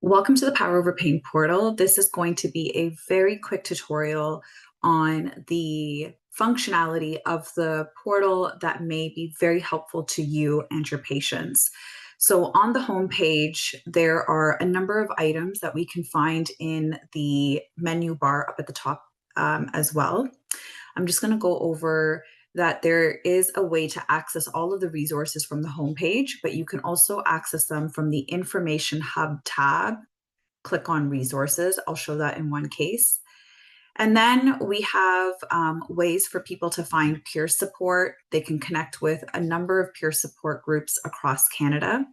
Welcome to the Power Over Pain portal. This is going to be a very quick tutorial on the functionality of the portal that may be very helpful to you and your patients. So on the home page, there are a number of items that we can find in the menu bar up at the top as well. I'm just going to go over that there is a way to access all of the resources from the homepage, but you can also access them from the Information Hub tab. Click on Resources. I'll show that in one case. And then we have ways for people to find peer support. They can connect with a number of peer support groups across Canada.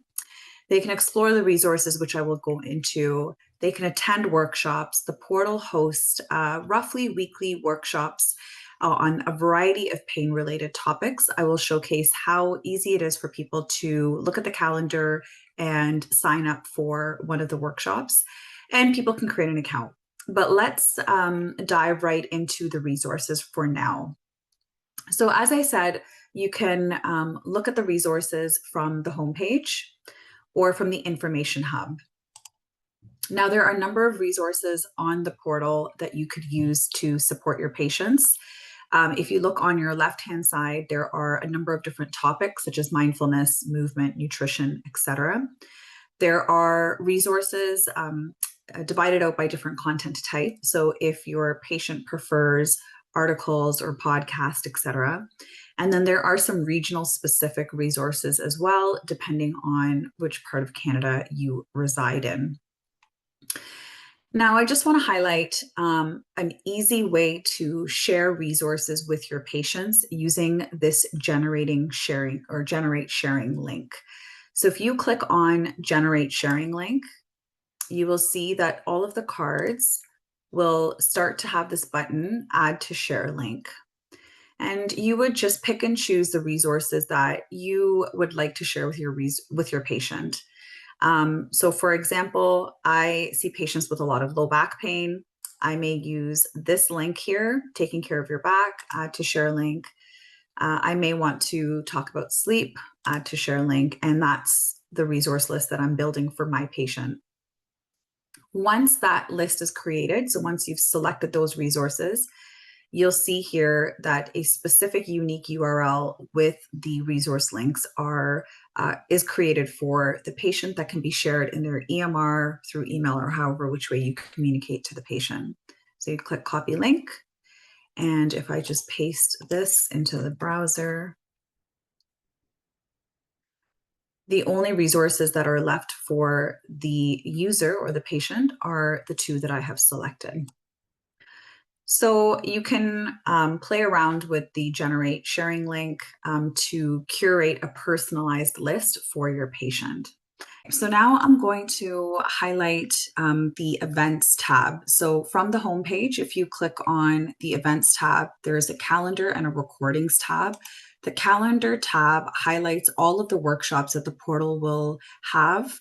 They can explore the resources, which I will go into. They can attend workshops. The portal hosts roughly weekly workshops on a variety of pain-related topics. I will showcase how easy it is for people to look at the calendar and sign up for one of the workshops, and people can create an account. But let's dive right into the resources for now. So as I said, you can look at the resources from the homepage or from the Information Hub. Now, there are a number of resources on the portal that you could use to support your patients. If you look on your left-hand side, there are a number of different topics such as mindfulness, movement, nutrition, etc. There are resources divided out by different content type. So if your patient prefers articles or podcast, etc. And then there are some regional specific resources as well, depending on which part of Canada you reside in. Now, I just want to highlight an easy way to share resources with your patients using this generate sharing link. So if you click on generate sharing link, you will see that all of the cards will start to have this button, add to share link. And you would just pick and choose the resources that you would like to share with your patient. So for example, I see patients with a lot of low back pain. I may use this link here, taking care of your back, add to share link. I may want to talk about sleep, add to share link, and that's the resource list that I'm building for my patient. Once that list is created, so once you've selected those resources, you'll see here that a specific unique URL with the resource links is created for the patient that can be shared in their EMR, through email, or however which way you communicate to the patient. So you click copy link, and if I just paste this into the browser, the only resources that are left for the user or the patient are the two that I have selected. So you can play around with the generate sharing link to curate a personalized list for your patient. So now I'm going to highlight the events tab. So from the homepage, if you click on the events tab, there's a calendar and a recordings tab. The calendar tab highlights all of the workshops that the portal will have.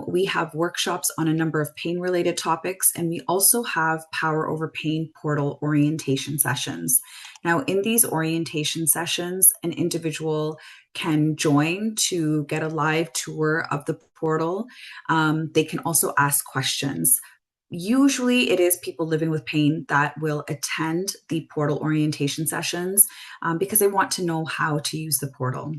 We have workshops on a number of pain-related topics, and we also have Power Over Pain portal orientation sessions. Now, in these orientation sessions, an individual can join to get a live tour of the portal. They can also ask questions. Usually it is people living with pain that will attend the portal orientation sessions because they want to know how to use the portal.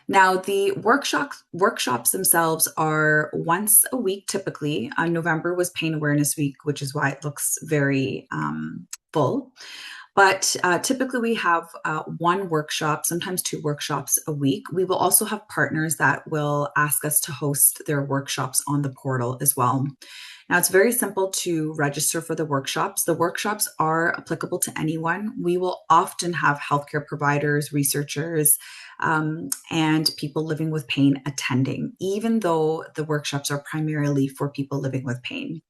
Now, the workshops themselves are once a week typically. November was Pain Awareness Week, which is why it looks very full. But typically we have one workshop, sometimes two workshops a week. We will also have partners that will ask us to host their workshops on the portal as well. Now, it's very simple to register for the workshops. The workshops are applicable to anyone. We will often have healthcare providers, researchers, and people living with pain attending, even though the workshops are primarily for people living with pain.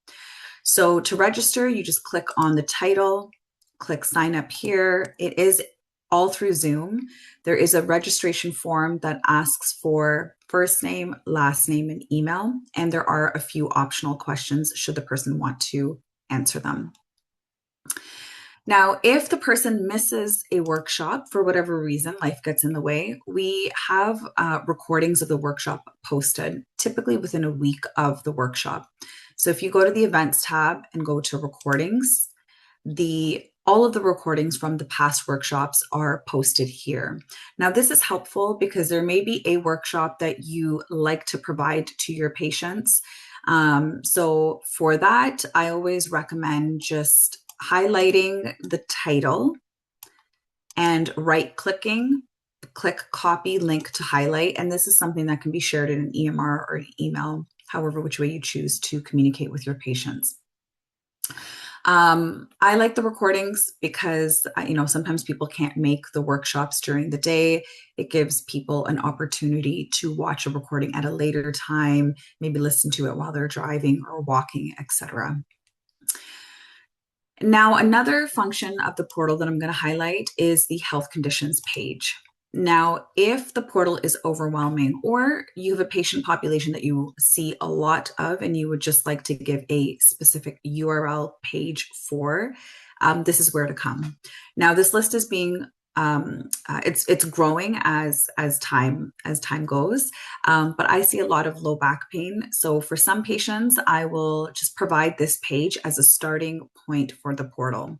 So to register, you just click on the title, click sign up here. It is all through Zoom. There is a registration form that asks for first name, last name, and email. And there are a few optional questions should the person want to answer them. Now, if the person misses a workshop for whatever reason, life gets in the way, we have recordings of the workshop posted, typically within a week of the workshop. So if you go to the events tab and go to recordings, all of the recordings from the past workshops are posted here. Now, this is helpful because there may be a workshop that you like to provide to your patients. So for that, I always recommend just highlighting the title and right-clicking, click copy link to highlight. And this is something that can be shared in an EMR or an email, however which way you choose to communicate with your patients. I like the recordings because, sometimes people can't make the workshops during the day. It gives people an opportunity to watch a recording at a later time, maybe listen to it while they're driving or walking, etc. Now, another function of the portal that I'm going to highlight is the health conditions page. Now, if the portal is overwhelming or you have a patient population that you see a lot of and you would just like to give a specific URL page for, this is where to come. Now, this list is being it's growing as time goes, but I see a lot of low back pain. So for some patients, I will just provide this page as a starting point for the portal.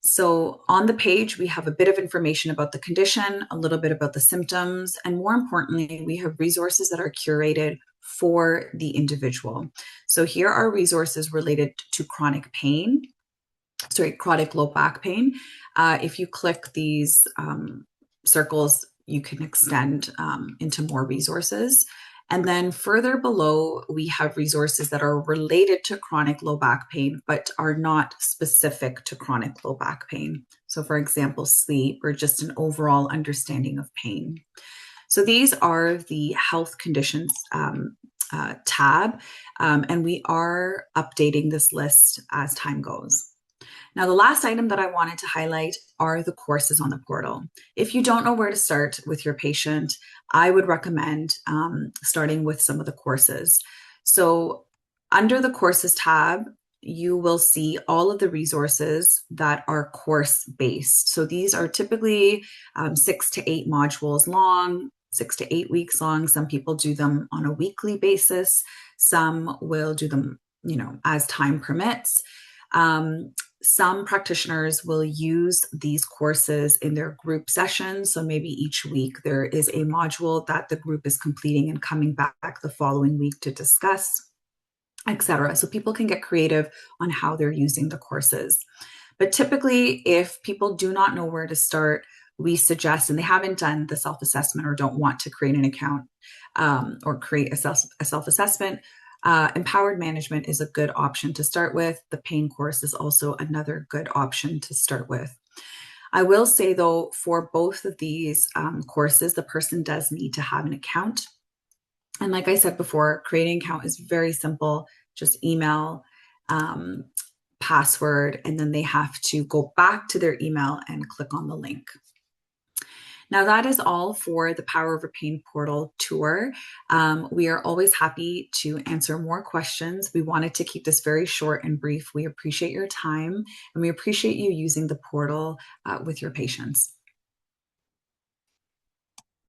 So on the page, we have a bit of information about the condition, a little bit about the symptoms, and more importantly, we have resources that are curated for the individual. So here are resources related to chronic low back pain. If you click these circles, you can extend into more resources. And then further below, we have resources that are related to chronic low back pain, but are not specific to chronic low back pain. So for example, sleep or just an overall understanding of pain. So these are the health conditions tab, and we are updating this list as time goes. Now, the last item that I wanted to highlight are the courses on the portal. If you don't know where to start with your patient, I would recommend starting with some of the courses. So under the courses tab, you will see all of the resources that are course-based. So these are typically 6 to 8 modules long, 6 to 8 weeks long. Some people do them on a weekly basis. Some will do them, as time permits. Some practitioners will use these courses in their group sessions. So maybe each week there is a module that the group is completing and coming back the following week to discuss, etc. So people can get creative on how they're using the courses. But typically, if people do not know where to start, we suggest, and they haven't done the self-assessment or don't want to create an account or create a self-assessment, empowered management is a good option to start with. The pain course is also another good option to start with. I will say though, for both of these courses, the person does need to have an account. And like I said before, creating an account is very simple. Just email, password, and then they have to go back to their email and click on the link. Now, that is all for the Power Over Pain portal tour. We are always happy to answer more questions. We wanted to keep this very short and brief. We appreciate your time, and we appreciate you using the portal with your patients.